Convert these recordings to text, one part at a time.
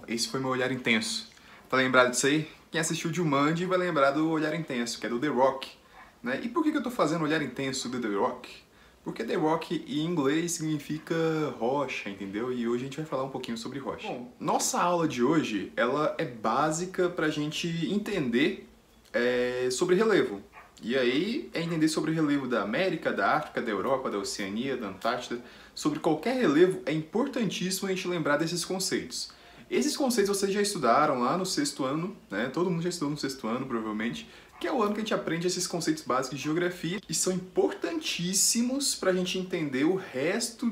esse foi meu Olhar Intenso. Tá lembrado disso aí? Quem assistiu Jumanji vai lembrar do Olhar Intenso, que é do The Rock. Né? E por que eu tô fazendo Olhar Intenso do The Rock? Porque The Rock em inglês significa rocha, entendeu? E hoje a gente vai falar um pouquinho sobre rocha. Bom, nossa aula de hoje, ela é básica pra gente entender sobre relevo. E aí é entender sobre o relevo da América, da África, da Europa, da Oceania, da Antártida. Sobre qualquer relevo é importantíssimo a gente lembrar desses conceitos. Esses conceitos vocês já estudaram lá no 6º ano, né? Todo mundo já estudou no 6º ano, provavelmente, que é o ano que a gente aprende esses conceitos básicos de geografia e são importantíssimos para a gente entender o resto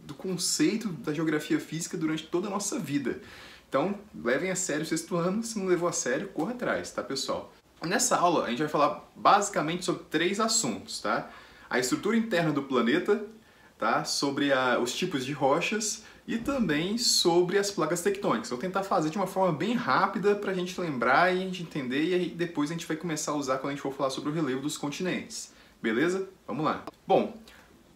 do conceito da geografia física durante toda a nossa vida. Então, levem a sério o 6º ano, se não levou a sério, corra atrás, tá, pessoal? Nessa aula, a gente vai falar basicamente sobre 3 assuntos, tá? A estrutura interna do planeta, tá? Sobre os tipos de rochas e também sobre as placas tectônicas. Vou tentar fazer de uma forma bem rápida para a gente lembrar e a gente entender, e aí depois a gente vai começar a usar quando a gente for falar sobre o relevo dos continentes. Beleza? Vamos lá. Bom,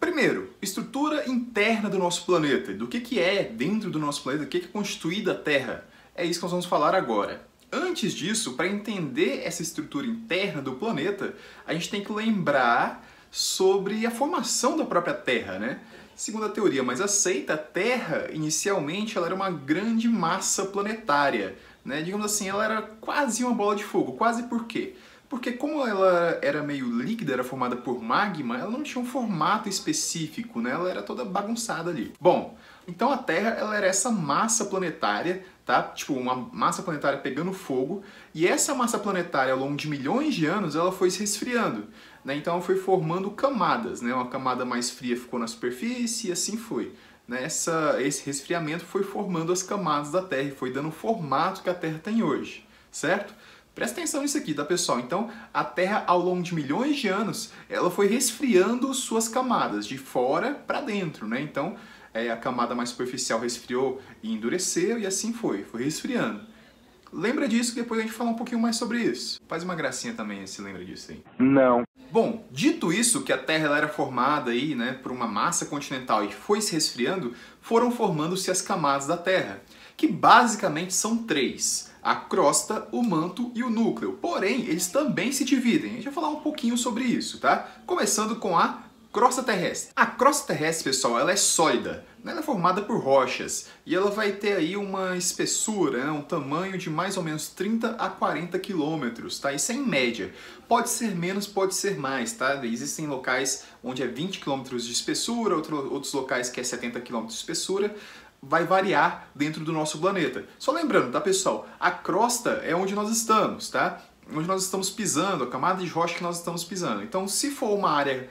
primeiro, estrutura interna do nosso planeta. Do que é dentro do nosso planeta, o que é constituída a Terra. É isso que nós vamos falar agora. Antes disso, para entender essa estrutura interna do planeta, a gente tem que lembrar sobre a formação da própria Terra, né? Segundo a teoria mais aceita, a Terra, inicialmente, ela era uma grande massa planetária, né? Digamos assim, ela era quase uma bola de fogo. Quase por quê? Porque como ela era meio líquida, era formada por magma, ela não tinha um formato específico, né? Ela era toda bagunçada ali. Bom, então a Terra, ela era essa massa planetária, tá? Tipo, uma massa planetária pegando fogo, e essa massa planetária, ao longo de milhões de anos, ela foi se resfriando, né? Então ela foi formando camadas, né? Uma camada mais fria ficou na superfície e assim foi. Né? Esse resfriamento foi formando as camadas da Terra e foi dando o formato que a Terra tem hoje, certo? Presta atenção nisso aqui, tá, pessoal? Então, a Terra, ao longo de milhões de anos, ela foi resfriando suas camadas, de fora para dentro, né? Então, a camada mais superficial resfriou e endureceu, e assim foi resfriando. Lembra disso que depois a gente fala um pouquinho mais sobre isso. Faz uma gracinha também, se lembra disso aí. Não. Bom, dito isso, que a Terra ela era formada aí, né, por uma massa continental e foi se resfriando, foram formando-se as camadas da Terra, que basicamente são 3. A crosta, o manto e o núcleo. Porém, eles também se dividem. A gente vai falar um pouquinho sobre isso, tá? Começando com a crosta terrestre. A crosta terrestre, pessoal, ela é sólida. Ela é formada por rochas e ela vai ter aí uma espessura, né, um tamanho de mais ou menos 30 a 40 quilômetros, tá? Isso é em média. Pode ser menos, pode ser mais, tá? Existem locais onde é 20 quilômetros de espessura, outros locais que é 70 quilômetros de espessura. Vai variar dentro do nosso planeta. Só lembrando, tá, pessoal? A crosta é onde nós estamos, tá? Onde nós estamos pisando, a camada de rocha que nós estamos pisando. Então, se for uma área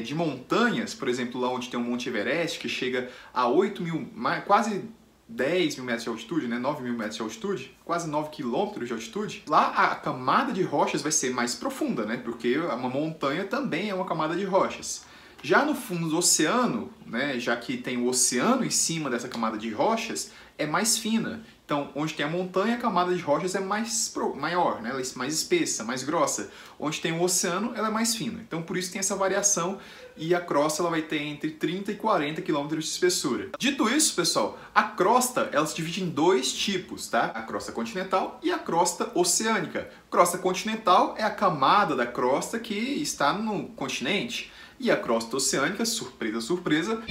de montanhas, por exemplo, lá onde tem o Monte Everest, que chega a 8 mil, quase 10 mil metros de altitude, né? 9 mil metros de altitude, quase 9 quilômetros de altitude, lá a camada de rochas vai ser mais profunda, né? Porque uma montanha também é uma camada de rochas. Já no fundo do oceano, né, já que tem o oceano em cima dessa camada de rochas, é mais fina. Então, onde tem a montanha, a camada de rochas é maior, né, ela é mais espessa, mais grossa. Onde tem o oceano, ela é mais fina. Então, por isso tem essa variação e a crosta ela vai ter entre 30 e 40 quilômetros de espessura. Dito isso, pessoal, a crosta ela se divide em 2 tipos, tá? A crosta continental e a crosta oceânica. Crosta continental é a camada da crosta que está no continente. E a crosta oceânica, surpresa, surpresa,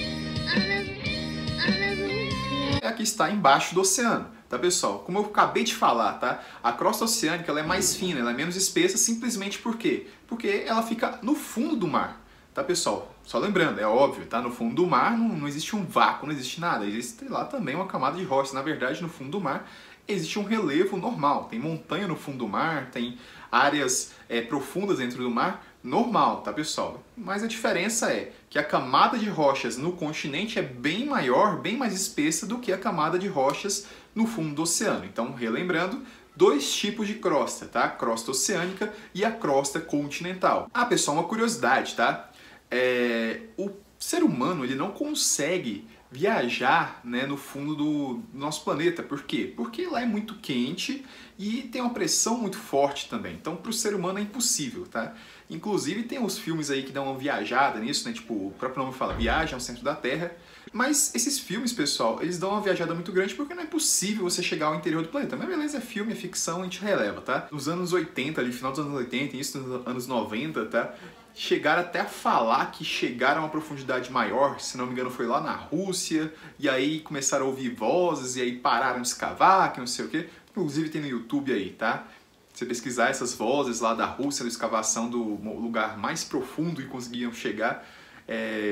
é a que está embaixo do oceano, tá, pessoal? Como eu acabei de falar, tá? A crosta oceânica ela é mais fina, ela é menos espessa, simplesmente por quê? Porque ela fica no fundo do mar, tá, pessoal? Só lembrando, é óbvio, tá? No fundo do mar não existe um vácuo, não existe nada. Existe lá também uma camada de rochas. Na verdade, no fundo do mar existe um relevo normal. Tem montanha no fundo do mar, tem áreas profundas dentro do mar, normal, tá, pessoal? Mas a diferença é que a camada de rochas no continente é bem maior, bem mais espessa do que a camada de rochas no fundo do oceano. Então, relembrando, 2 tipos de crosta, tá? A crosta oceânica e a crosta continental. Ah, pessoal, uma curiosidade, tá? O ser humano ele não consegue viajar, né, no fundo do nosso planeta. Por quê? Porque lá é muito quente e tem uma pressão muito forte também. Então, para o ser humano é impossível, tá? Inclusive, tem uns filmes aí que dão uma viajada nisso, né? Tipo, o próprio nome fala, Viagem ao Centro da Terra. Mas esses filmes, pessoal, eles dão uma viajada muito grande porque não é possível você chegar ao interior do planeta. Mas beleza, é filme, é ficção, a gente releva, tá? Nos anos 80, ali, final dos anos 80, início dos anos 90, tá? Chegaram até a falar que chegaram a uma profundidade maior, se não me engano foi lá na Rússia, e aí começaram a ouvir vozes, e aí pararam de escavar, que não sei o quê. Inclusive tem no YouTube aí, tá? Se você pesquisar essas vozes lá da Rússia, da escavação do lugar mais profundo e conseguiam chegar,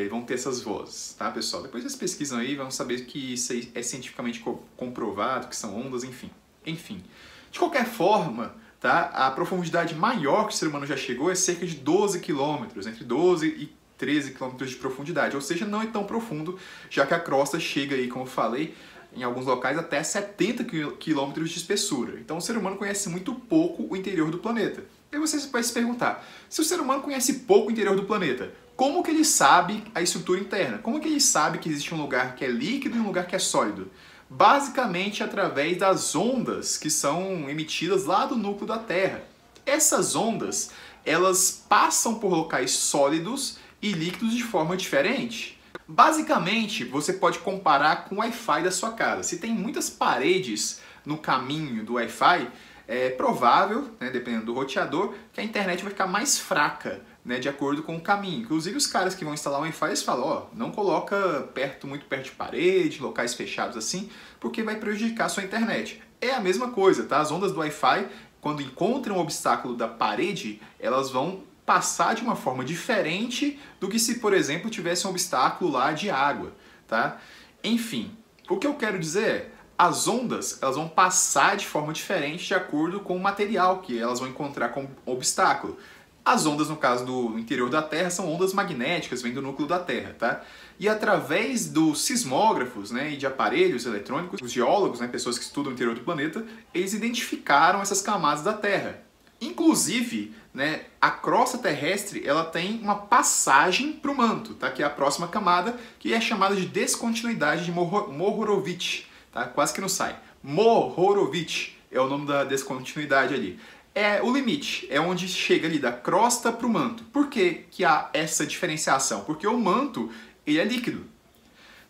vão ter essas vozes, tá, pessoal? Depois vocês pesquisam aí, vão saber que isso aí é cientificamente comprovado, que são ondas, enfim. De qualquer forma, tá, a profundidade maior que o ser humano já chegou é cerca de 12 quilômetros, entre 12 e 13 quilômetros de profundidade, ou seja, não é tão profundo, já que a crosta chega aí, como eu falei, em alguns locais até 70 quilômetros de espessura. Então o ser humano conhece muito pouco o interior do planeta. E você vai se perguntar, se o ser humano conhece pouco o interior do planeta, como que ele sabe a estrutura interna? Como que ele sabe que existe um lugar que é líquido e um lugar que é sólido? Basicamente através das ondas que são emitidas lá do núcleo da Terra. Essas ondas, elas passam por locais sólidos e líquidos de forma diferente. Basicamente, você pode comparar com o Wi-Fi da sua casa. Se tem muitas paredes no caminho do Wi-Fi, é provável, né, dependendo do roteador, que a internet vai ficar mais fraca, né, de acordo com o caminho. Inclusive os caras que vão instalar um Wi-Fi, eles falam, ó, não coloca muito perto de parede, locais fechados assim, porque vai prejudicar a sua internet. É a mesma coisa, tá? As ondas do Wi-Fi, quando encontram um obstáculo da parede, elas vão passar de uma forma diferente do que se, por exemplo, tivesse um obstáculo lá de água, tá? Enfim, o que eu quero dizer é, as ondas, elas vão passar de forma diferente de acordo com o material que elas vão encontrar como obstáculo. As ondas, no caso do interior da Terra, são ondas magnéticas, vêm do núcleo da Terra, tá? E através dos sismógrafos, né, e de aparelhos eletrônicos, os geólogos, né, pessoas que estudam o interior do planeta, eles identificaram essas camadas da Terra. Inclusive, né, a crosta terrestre ela tem uma passagem para o manto, tá? Que é a próxima camada, que é chamada de descontinuidade de Mohorovic. Tá? Quase que não sai. Mohorovic é o nome da descontinuidade ali. É o limite, é onde chega ali da crosta para o manto. Por que que há essa diferenciação? Porque o manto ele é líquido.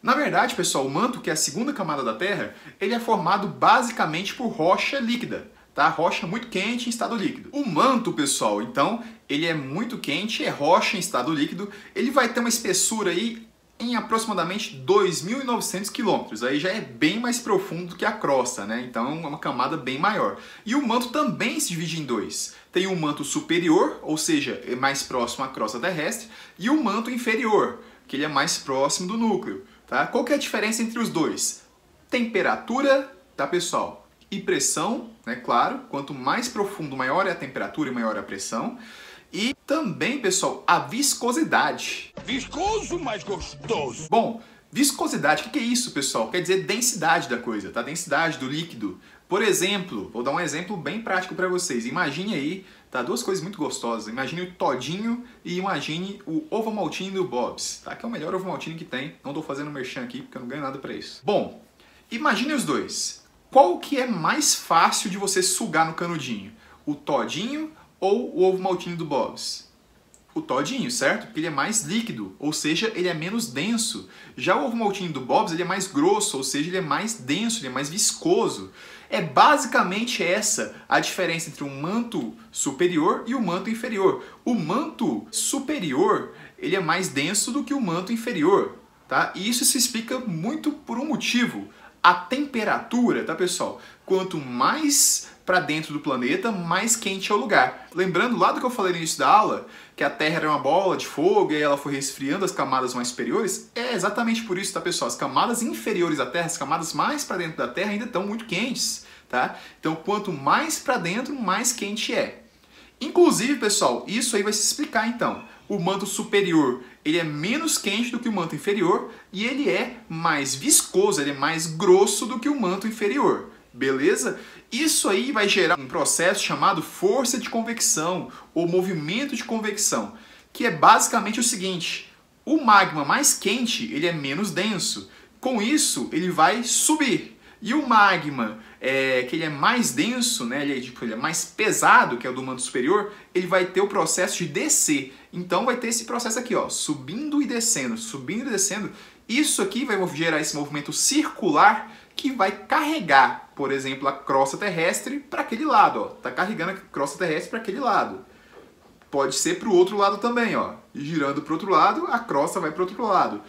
Na verdade, pessoal, o manto, que é a segunda camada da Terra, ele é formado basicamente por rocha líquida. Tá? Rocha muito quente em estado líquido. O manto, pessoal, então, ele é muito quente, é rocha em estado líquido, ele vai ter uma espessura aí em aproximadamente 2.900 quilômetros. Aí já é bem mais profundo que a crosta, né? Então é uma camada bem maior. E o manto também se divide em dois. Tem o manto superior, ou seja, é mais próximo à crosta terrestre, e o manto inferior, que ele é mais próximo do núcleo. Tá? Qual que é a diferença entre os dois? Temperatura, tá, pessoal? E pressão, né, claro, quanto mais profundo, maior é a temperatura e maior é a pressão. E também, pessoal, a viscosidade. Viscoso, mas gostoso. Bom, viscosidade, o que é isso, pessoal? Quer dizer densidade da coisa, tá? Densidade do líquido. Por exemplo, vou dar um exemplo bem prático para vocês. Imagine aí, tá? Duas coisas muito gostosas. Imagine o Todinho e imagine o Ovomaltine do Bob's, tá? Que é o melhor Ovomaltine que tem. Não estou fazendo merchan aqui porque eu não ganho nada para isso. Bom, imagine os dois. Qual que é mais fácil de você sugar no canudinho? O Todinho ou o Ovomaltine do Bob's? O Todinho, certo? Porque ele é mais líquido, ou seja, ele é menos denso. Já o Ovomaltine do Bob's, ele é mais grosso, ou seja, ele é mais denso, ele é mais viscoso. É basicamente essa a diferença entre o manto superior e o manto inferior. O manto superior, ele é mais denso do que o manto inferior, tá? E isso se explica muito por um motivo. A temperatura, tá, pessoal? Quanto mais para dentro do planeta, mais quente é o lugar. Lembrando lá do que eu falei no início da aula, que a Terra era uma bola de fogo e aí ela foi resfriando as camadas mais superiores, é exatamente por isso, tá, pessoal? As camadas inferiores da Terra, as camadas mais para dentro da Terra ainda estão muito quentes, tá? Então, quanto mais para dentro, mais quente é. Inclusive, pessoal, isso aí vai se explicar então. O manto superior, ele é menos quente do que o manto inferior e ele é mais viscoso, ele é mais grosso do que o manto inferior. Beleza? Isso aí vai gerar um processo chamado força de convecção ou movimento de convecção, que é basicamente o seguinte: o magma mais quente, ele é menos denso. Com isso, ele vai subir. E o magma, que ele é mais denso, né, ele é mais pesado, que é o do manto superior, ele vai ter o processo de descer. Então vai ter esse processo aqui, ó, subindo e descendo, subindo e descendo. Isso aqui vai gerar esse movimento circular que vai carregar, por exemplo, a crosta terrestre para aquele lado, ó. Tá carregando a crosta terrestre para aquele lado. Pode ser para o outro lado também, ó. E girando para o outro lado, a crosta vai para o outro lado.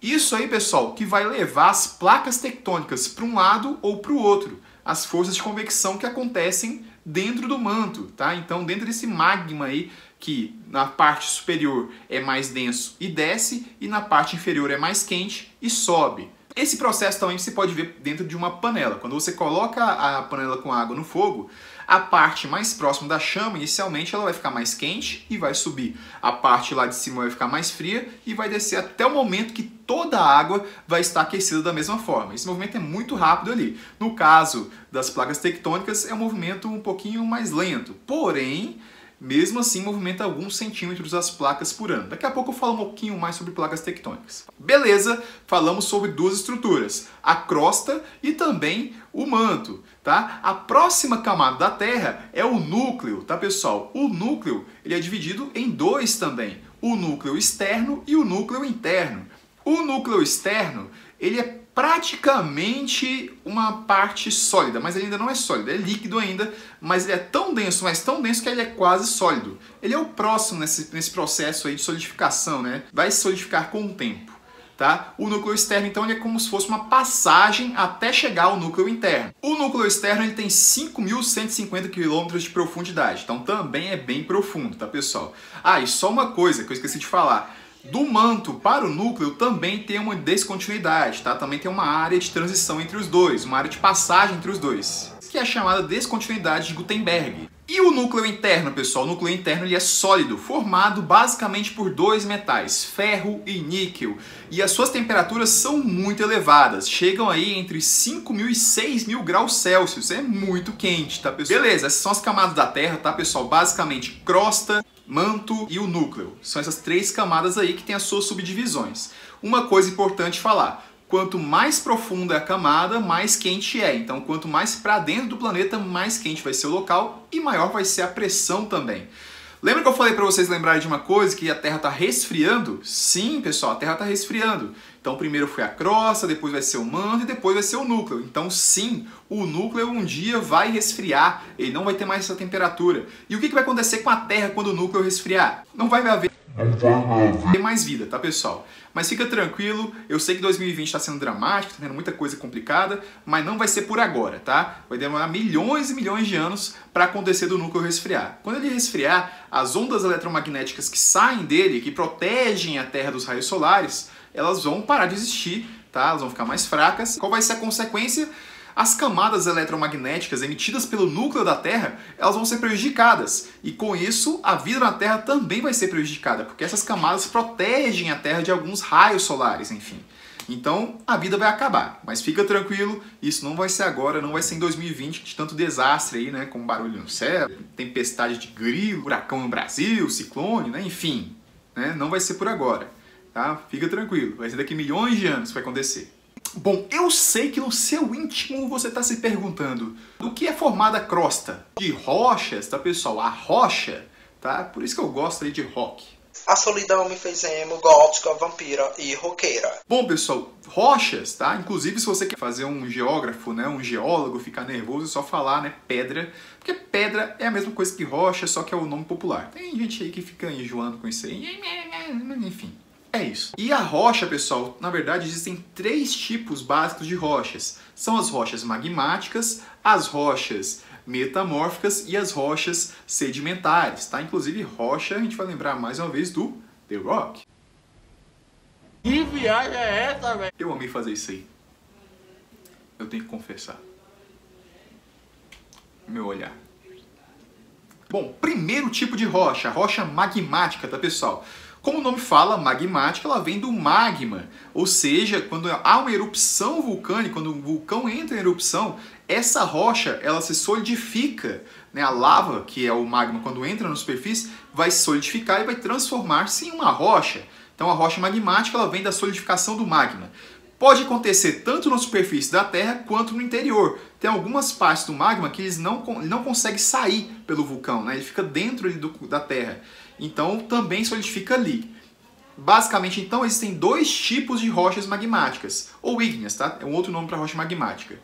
Isso aí, pessoal, que vai levar as placas tectônicas para um lado ou para o outro. As forças de convecção que acontecem dentro do manto, tá? Então, dentro desse magma aí, que na parte superior é mais denso e desce, e na parte inferior é mais quente e sobe. Esse processo também você pode ver dentro de uma panela. Quando você coloca a panela com água no fogo, a parte mais próxima da chama, inicialmente, ela vai ficar mais quente e vai subir. A parte lá de cima vai ficar mais fria e vai descer até o momento que toda a água vai estar aquecida da mesma forma. Esse movimento é muito rápido ali. No caso das placas tectônicas, é um movimento um pouquinho mais lento. Porém, mesmo assim, movimenta alguns centímetros as placas por ano. Daqui a pouco eu falo um pouquinho mais sobre placas tectônicas. Beleza, falamos sobre duas estruturas, a crosta e também o manto, tá? A próxima camada da Terra é o núcleo, tá, pessoal? O núcleo, ele é dividido em dois também, o núcleo externo e o núcleo interno. O núcleo externo, ele é praticamente uma parte sólida, mas ele ainda não é sólido, é líquido ainda, mas ele é tão denso, mas tão denso que ele é quase sólido. Ele é o próximo nesse processo aí de solidificação, né? Vai se solidificar com o tempo, tá? O núcleo externo, então, ele é como se fosse uma passagem até chegar ao núcleo interno. O núcleo externo, ele tem 5.150 km de profundidade, então também é bem profundo, tá, pessoal? Ah, e só uma coisa que eu esqueci de falar. Do manto para o núcleo também tem uma descontinuidade, tá? Também tem uma área de transição entre os dois, uma área de passagem entre os dois, que é a chamada descontinuidade de Gutenberg. E o núcleo interno, pessoal? O núcleo interno ele é sólido, formado basicamente por dois metais, ferro e níquel. E as suas temperaturas são muito elevadas, chegam aí entre 5.000 e 6.000 graus Celsius. É muito quente, tá, pessoal? Beleza, essas são as camadas da Terra, tá, pessoal? Basicamente crosta, manto e o núcleo. São essas três camadas aí que tem as suas subdivisões. Uma coisa importante falar, quanto mais profunda é a camada, mais quente é. Então, quanto mais para dentro do planeta, mais quente vai ser o local e maior vai ser a pressão também. Lembra que eu falei para vocês lembrarem de uma coisa, que a Terra está resfriando? Sim, pessoal, a Terra está resfriando. Então, primeiro foi a crosta, depois vai ser o manto e depois vai ser o núcleo. Então, sim, o núcleo um dia vai resfriar, ele não vai ter mais essa temperatura. E o que vai acontecer com a Terra quando o núcleo resfriar? Não vai haver mais vida, tá, pessoal? Mas fica tranquilo, eu sei que 2020 está sendo dramático, está tendo muita coisa complicada, mas não vai ser por agora, tá? Vai demorar milhões e milhões de anos para acontecer do núcleo resfriar. Quando ele resfriar, as ondas eletromagnéticas que saem dele, que protegem a Terra dos raios solares, elas vão parar de existir, tá? Elas vão ficar mais fracas. Qual vai ser a consequência? As camadas eletromagnéticas emitidas pelo núcleo da Terra, elas vão ser prejudicadas. E com isso, a vida na Terra também vai ser prejudicada, porque essas camadas protegem a Terra de alguns raios solares, enfim. Então, a vida vai acabar. Mas fica tranquilo, isso não vai ser agora, não vai ser em 2020, de tanto desastre aí, né? Com barulho no céu, tempestade de grilo, furacão no Brasil, ciclone, né? Enfim, né? Não vai ser por agora, tá? Fica tranquilo, vai ser daqui milhões de anos que vai acontecer. Bom, eu sei que no seu íntimo você está se perguntando do que é formada a crosta? De rochas, tá, pessoal? A rocha, tá? Por isso que eu gosto aí de rock. A solidão me fez emo, gótica, vampira e roqueira. Bom, pessoal, rochas, tá? Inclusive, se você quer fazer um geógrafo, né, um geólogo, ficar nervoso, é só falar, né, pedra. Porque pedra é a mesma coisa que rocha, só que é o nome popular. Tem gente aí que fica enjoando com isso aí. Enfim. É isso. E a rocha, pessoal, na verdade existem três tipos básicos de rochas. São as rochas magmáticas, as rochas metamórficas e as rochas sedimentares, tá? Inclusive rocha, a gente vai lembrar mais uma vez do The Rock. Que viagem é essa, velho? Eu amei fazer isso aí. Eu tenho que confessar. Meu olhar. Bom, primeiro tipo de rocha, a rocha magmática, tá, pessoal? Como o nome fala, magmática, ela vem do magma, ou seja, quando há uma erupção vulcânica, quando um vulcão entra em erupção, essa rocha, ela se solidifica, né? A lava, que é o magma, quando entra na superfície, vai se solidificar e vai transformar-se em uma rocha. Então a rocha magmática, ela vem da solidificação do magma. Pode acontecer tanto na superfície da Terra quanto no interior. Tem algumas partes do magma que ele não consegue sair pelo vulcão, né? Ele fica dentro da Terra. Então também solidifica ali. Basicamente, então, existem dois tipos de rochas magmáticas, ou ígneas, tá? É um outro nome para rocha magmática.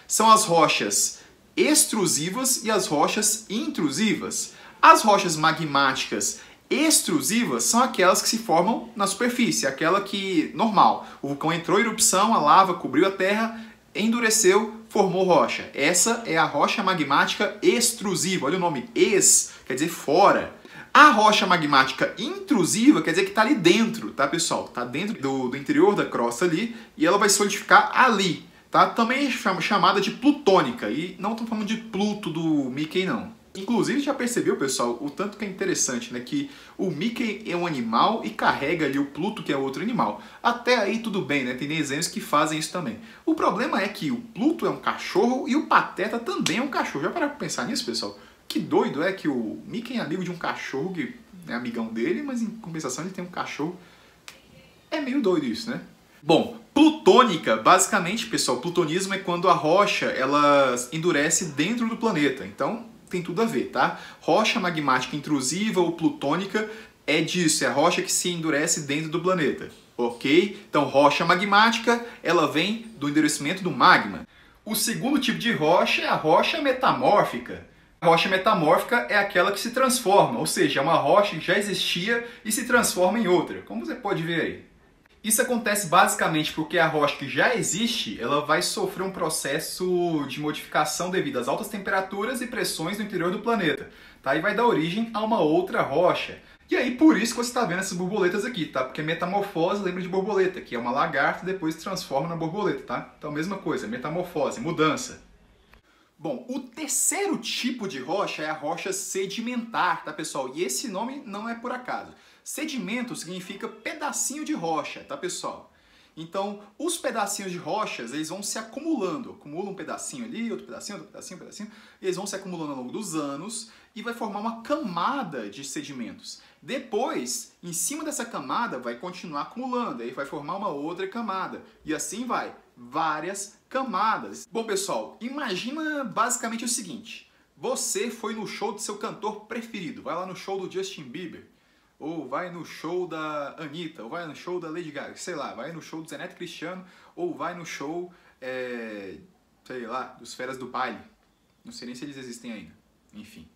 São as rochas extrusivas e as rochas intrusivas. As rochas magmáticas extrusivas são aquelas que se formam na superfície, aquela que, normal, o vulcão entrou em erupção, a lava cobriu a terra, endureceu, formou rocha. Essa é a rocha magmática extrusiva. Olha o nome, quer dizer fora. A rocha magmática intrusiva quer dizer que está ali dentro, tá, pessoal? Está dentro do interior da crosta ali e ela vai solidificar ali, tá? Também é chamada de plutônica e não estamos falando de Pluto do Mickey, não. Inclusive, já percebeu, pessoal, o tanto que é interessante, né? Que o Mickey é um animal e carrega ali o Pluto, que é outro animal. Até aí tudo bem, né? Tem desenhos que fazem isso também. O problema é que o Pluto é um cachorro e o Pateta também é um cachorro. Já pararam pra pensar nisso, pessoal? Que doido é que o Mickey é amigo de um cachorro que é amigão dele, mas em compensação ele tem um cachorro. É meio doido isso, né? Bom, plutônica, basicamente, pessoal, plutonismo é quando a rocha ela endurece dentro do planeta. Então, tem tudo a ver, tá? Rocha magmática intrusiva ou plutônica é disso, é a rocha que se endurece dentro do planeta, ok? Então, rocha magmática, ela vem do endurecimento do magma. O segundo tipo de rocha é a rocha metamórfica. A rocha metamórfica é aquela que se transforma, ou seja, é uma rocha que já existia e se transforma em outra, como você pode ver aí. Isso acontece basicamente porque a rocha que já existe, ela vai sofrer um processo de modificação devido às altas temperaturas e pressões no interior do planeta, tá? E vai dar origem a uma outra rocha. E aí por isso que você está vendo essas borboletas aqui, tá? Porque metamorfose lembra de borboleta, que é uma lagarta e depois se transforma na borboleta, tá? Então mesma coisa, metamorfose, mudança. Bom, o terceiro tipo de rocha é a rocha sedimentar, tá, pessoal? E esse nome não é por acaso. Sedimento significa pedacinho de rocha, tá, pessoal? Então, os pedacinhos de rochas, eles vão se acumulando. Acumula um pedacinho ali, outro pedacinho, outro pedacinho, outro pedacinho. E eles vão se acumulando ao longo dos anos e vai formar uma camada de sedimentos. Depois, em cima dessa camada, vai continuar acumulando. Aí vai formar uma outra camada. E assim vai. Várias camadas. Bom, pessoal, imagina basicamente o seguinte. Você foi no show do seu cantor preferido. Vai lá no show do Justin Bieber. Ou vai no show da Anitta, ou vai no show da Lady Gaga, sei lá, vai no show do Zé Neto Cristiano, ou vai no show, sei lá, dos Feras do Baile. Não sei nem se eles existem ainda. Enfim.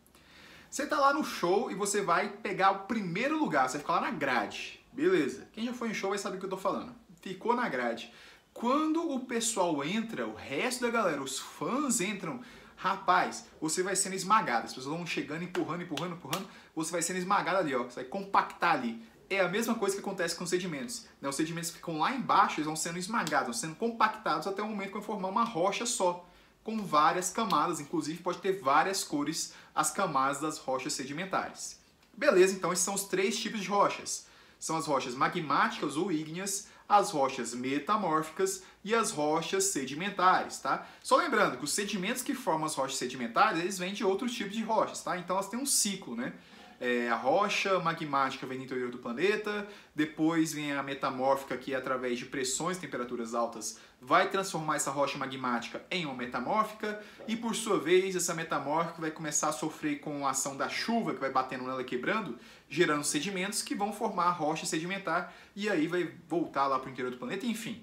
Você tá lá no show e você vai pegar o primeiro lugar, você vai ficar lá na grade. Beleza. Quem já foi em show vai saber o que eu tô falando. Ficou na grade. Quando o pessoal entra, o resto da galera, os fãs entram, rapaz, você vai sendo esmagado. As pessoas vão chegando, empurrando, empurrando, empurrando. Você vai sendo esmagado ali, ó. Você vai compactar ali. É a mesma coisa que acontece com os sedimentos, né? Os sedimentos ficam lá embaixo, eles vão sendo esmagados, vão sendo compactados até o momento que vão formar uma rocha só, com várias camadas. Inclusive pode ter várias cores as camadas das rochas sedimentares. Beleza, então esses são os três tipos de rochas. São as rochas magmáticas ou ígneas, as rochas metamórficas e as rochas sedimentares, tá? Só lembrando que os sedimentos que formam as rochas sedimentares, eles vêm de outros tipos de rochas, tá? Então elas têm um ciclo, né? A rocha magmática vem do interior do planeta, depois vem a metamórfica, que através de pressões e temperaturas altas vai transformar essa rocha magmática em uma metamórfica, e por sua vez essa metamórfica vai começar a sofrer com a ação da chuva, que vai batendo nela e quebrando, gerando sedimentos que vão formar a rocha sedimentar, e aí vai voltar lá para o interior do planeta, enfim.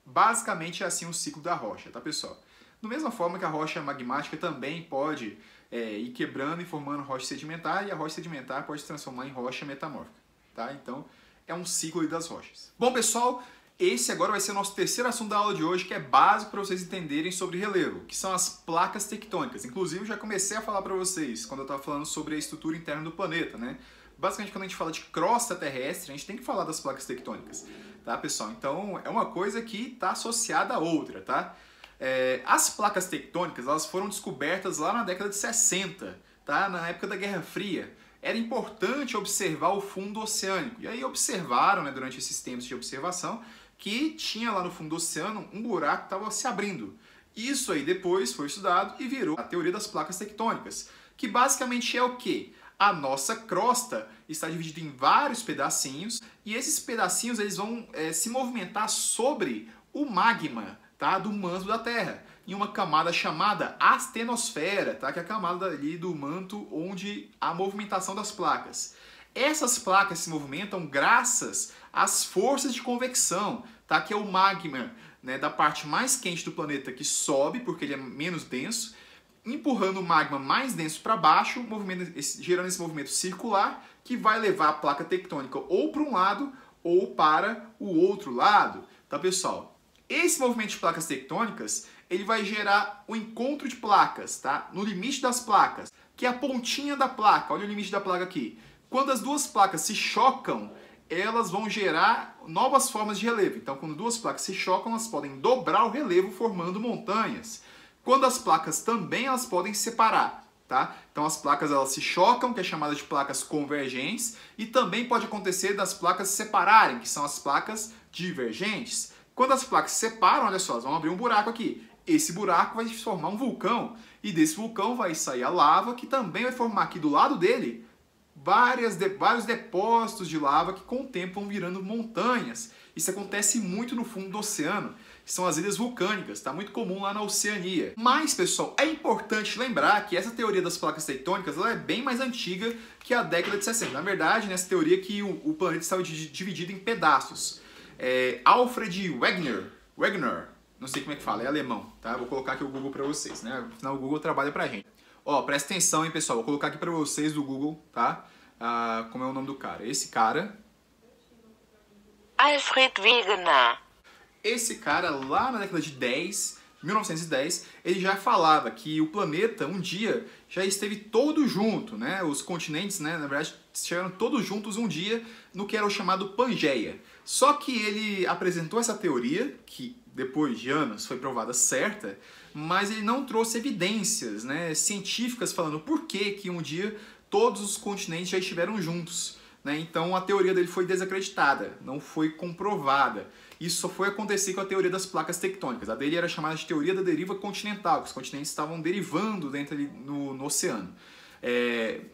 Basicamente é assim o ciclo da rocha, tá, pessoal? Da mesma forma que a rocha magmática também pode ir quebrando e formando rocha sedimentar, e a rocha sedimentar pode se transformar em rocha metamórfica, tá? Então, é um ciclo das rochas. Bom, pessoal, esse agora vai ser o nosso terceiro assunto da aula de hoje, que é básico para vocês entenderem sobre relevo, que são as placas tectônicas. Inclusive, eu já comecei a falar para vocês, quando eu estava falando sobre a estrutura interna do planeta, né? Basicamente, quando a gente fala de crosta terrestre, a gente tem que falar das placas tectônicas, tá, pessoal? Então, é uma coisa que está associada a outra, tá? As placas tectônicas, elas foram descobertas lá na década de 60, tá? Na época da Guerra Fria. Era importante observar o fundo oceânico. E aí observaram, né, durante esses tempos de observação, que tinha lá no fundo do oceano um buraco que estava se abrindo. Isso aí depois foi estudado e virou a teoria das placas tectônicas, que basicamente é o quê? A nossa crosta está dividida em vários pedacinhos, e esses pedacinhos eles vão se movimentar sobre o magma, tá, do manto da Terra, em uma camada chamada astenosfera, tá, que é a camada ali do manto onde há a movimentação das placas. Essas placas se movimentam graças às forças de convecção, tá, que é o magma, né, da parte mais quente do planeta que sobe, porque ele é menos denso, empurrando o magma mais denso para baixo, gerando esse movimento circular, que vai levar a placa tectônica ou para um lado ou para o outro lado, tá, pessoal? Esse movimento de placas tectônicas, ele vai gerar o encontro de placas, tá? No limite das placas, que é a pontinha da placa. Olha o limite da placa aqui. Quando as duas placas se chocam, elas vão gerar novas formas de relevo. Então, quando duas placas se chocam, elas podem dobrar o relevo formando montanhas. Quando as placas também, elas podem se separar, tá? Então, as placas elas se chocam, que é chamada de placas convergentes, e também pode acontecer das placas se separarem, que são as placas divergentes. Quando as placas se separam, olha só, elas vão abrir um buraco aqui. Esse buraco vai formar um vulcão, e desse vulcão vai sair a lava, que também vai formar aqui do lado dele vários depósitos de lava que com o tempo vão virando montanhas. Isso acontece muito no fundo do oceano, que são as ilhas vulcânicas, está muito comum lá na Oceania. Mas, pessoal, é importante lembrar que essa teoria das placas tectônicas ela é bem mais antiga que a década de 60. Na verdade, nessa teoria que o planeta estava dividido em pedaços. Alfred Wegener, não sei como é que fala, é alemão, tá? Vou colocar aqui o Google para vocês, né? Afinal, o Google trabalha pra gente. Ó, presta atenção, hein, pessoal. Vou colocar aqui para vocês do Google, tá? Como é o nome do cara? Esse cara... Alfred Wegener. Esse cara, lá na década de 1910, ele já falava que o planeta, um dia, já esteve todo junto, né? Os continentes, né, na verdade, estiveram todos juntos um dia no que era o chamado Pangeia. Só que ele apresentou essa teoria, que depois de anos foi provada certa, mas ele não trouxe evidências, né, científicas falando por que um dia todos os continentes já estiveram juntos, né? Então a teoria dele foi desacreditada, não foi comprovada. Isso só foi acontecer com a teoria das placas tectônicas. A dele era chamada de teoria da deriva continental, que os continentes estavam derivando dentro ali no oceano.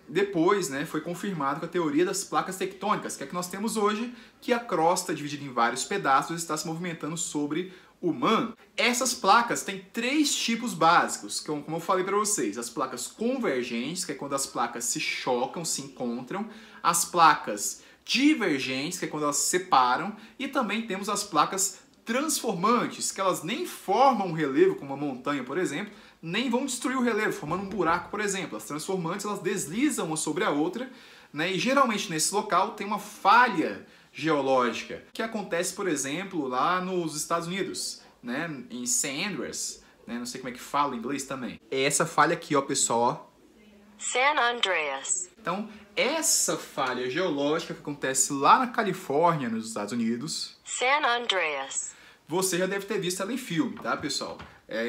Depois, né, foi confirmado com a teoria das placas tectônicas, que é a que nós temos hoje, que a crosta, dividida em vários pedaços, está se movimentando sobre o manto. Essas placas têm três tipos básicos, como eu falei para vocês. As placas convergentes, que é quando as placas se chocam, se encontram. As placas divergentes, que é quando elas se separam. E também temos as placas transformantes, que elas nem formam um relevo, como uma montanha, por exemplo, nem vão destruir o relevo, formando um buraco, por exemplo. As transformantes, elas deslizam uma sobre a outra, né? E geralmente nesse local tem uma falha geológica, que acontece, por exemplo, lá nos Estados Unidos, né? Em St. Andreas, né? Não sei como é que fala em inglês também. É essa falha aqui, ó, pessoal, ó. San Andreas. Então, essa falha geológica que acontece lá na Califórnia, nos Estados Unidos, San Andreas, você já deve ter visto ela em filme, tá, pessoal?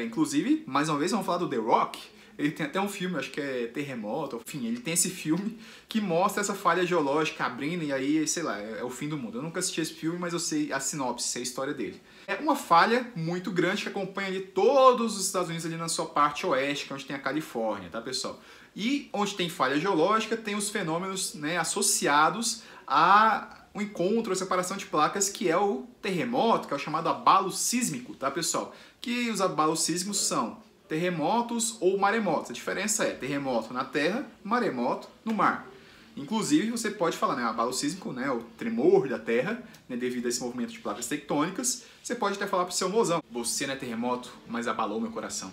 Inclusive, mais uma vez, vamos falar do The Rock. Ele tem até um filme, acho que é Terremoto, enfim, ele tem esse filme que mostra essa falha geológica abrindo e aí, sei lá, é o fim do mundo. Eu nunca assisti esse filme, mas eu sei a sinopse, sei a história dele. É uma falha muito grande que acompanha ali todos os Estados Unidos ali na sua parte oeste, que é onde tem a Califórnia, tá, pessoal? E onde tem falha geológica, tem os fenômenos, né, associados a um encontro, a separação de placas, que é o terremoto, que é o chamado abalo sísmico, tá, pessoal? Que os abalos sísmicos são terremotos ou maremotos. A diferença é terremoto na terra, maremoto no mar. Inclusive, você pode falar, né, abalo sísmico, né, o tremor da terra, né, devido a esse movimento de placas tectônicas. Você pode até falar pro seu mozão, você não é terremoto, mas abalou meu coração.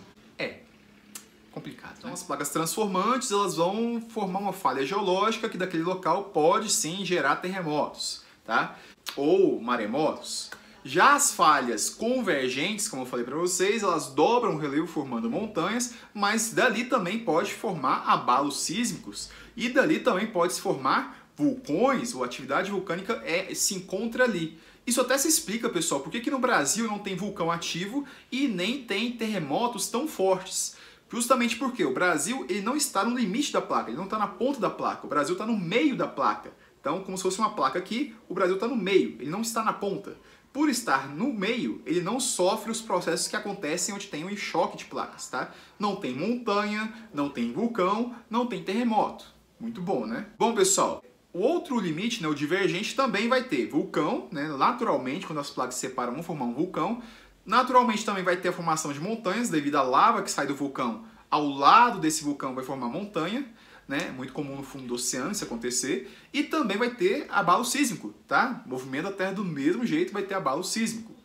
Complicado, né? Então, as placas transformantes, elas vão formar uma falha geológica que daquele local pode sim gerar terremotos, tá? Ou maremotos. Já as falhas convergentes, como eu falei para vocês, elas dobram o relevo formando montanhas, mas dali também pode formar abalos sísmicos e dali também pode se formar vulcões, ou atividade vulcânica se encontra ali. Isso até se explica, pessoal, por que no Brasil não tem vulcão ativo e nem tem terremotos tão fortes. Justamente porque o Brasil ele não está no limite da placa, ele não está na ponta da placa, o Brasil está no meio da placa. Então, como se fosse uma placa aqui, o Brasil está no meio, ele não está na ponta. Por estar no meio, ele não sofre os processos que acontecem onde tem um choque de placas, tá? Não tem montanha, não tem vulcão, não tem terremoto. Muito bom, né? Bom, pessoal, o outro limite, né, o divergente, também vai ter vulcão, né? Naturalmente, quando as placas se separam, vão formar um vulcão. Naturalmente também vai ter a formação de montanhas, devido à lava que sai do vulcão. Ao lado desse vulcão vai formar montanha, né? Muito comum no fundo do oceano isso acontecer. E também vai ter abalo sísmico, tá? O movimento da Terra do mesmo jeito vai ter abalo sísmico.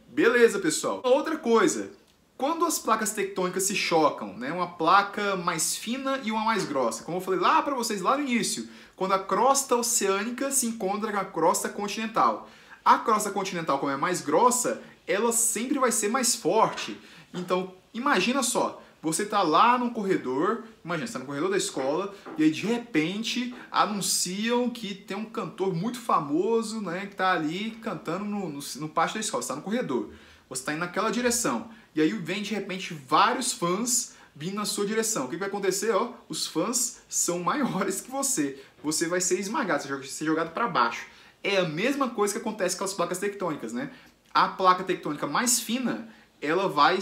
Beleza, pessoal. Outra coisa, quando as placas tectônicas se chocam, né? Uma placa mais fina e uma mais grossa. Como eu falei lá para vocês lá no início, quando a crosta oceânica se encontra com a crosta continental. A crosta continental, como é mais grossa, ela sempre vai ser mais forte. Então, imagina só, você está lá no corredor, imagina, você está no corredor da escola, e aí de repente anunciam que tem um cantor muito famoso, né, que está ali cantando no pátio da escola, você está no corredor, você está indo naquela direção, e aí vem de repente vários fãs vindo na sua direção. O que vai acontecer? Ó, os fãs são maiores que você vai ser esmagado, você vai ser jogado para baixo. É a mesma coisa que acontece com as placas tectônicas, né? A placa tectônica mais fina, ela vai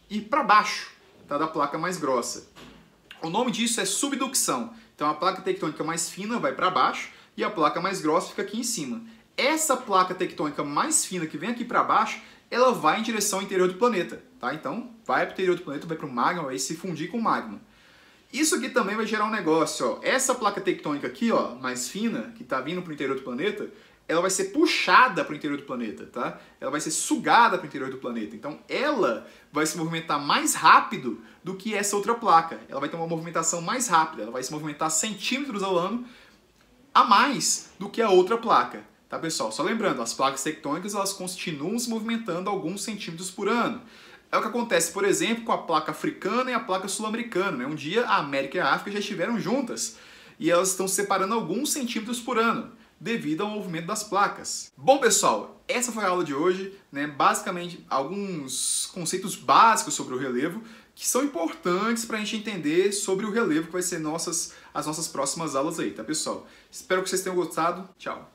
ir para baixo, tá, da placa mais grossa. O nome disso é subducção. Então a placa tectônica mais fina vai para baixo e a placa mais grossa fica aqui em cima. Essa placa tectônica mais fina que vem aqui para baixo, ela vai em direção ao interior do planeta, tá? Então vai para o interior do planeta, vai para o magma, vai se fundir com o magma. Isso aqui também vai gerar um negócio, ó. Essa placa tectônica aqui, ó, mais fina, que está vindo para o interior do planeta, ela vai ser puxada para o interior do planeta, tá? Ela vai ser sugada para o interior do planeta. Então, ela vai se movimentar mais rápido do que essa outra placa. Ela vai ter uma movimentação mais rápida. Ela vai se movimentar centímetros ao ano a mais do que a outra placa, tá, pessoal? Só lembrando, as placas tectônicas, elas continuam se movimentando alguns centímetros por ano. É o que acontece, por exemplo, com a placa africana e a placa sul-americana, né? Um dia a América e a África já estiveram juntas e elas estão se separando alguns centímetros por ano, devido ao movimento das placas. Bom, pessoal, essa foi a aula de hoje, né? Basicamente, alguns conceitos básicos sobre o relevo que são importantes para a gente entender sobre o relevo, que vai ser as nossas próximas aulas aí, tá, pessoal? Espero que vocês tenham gostado. Tchau!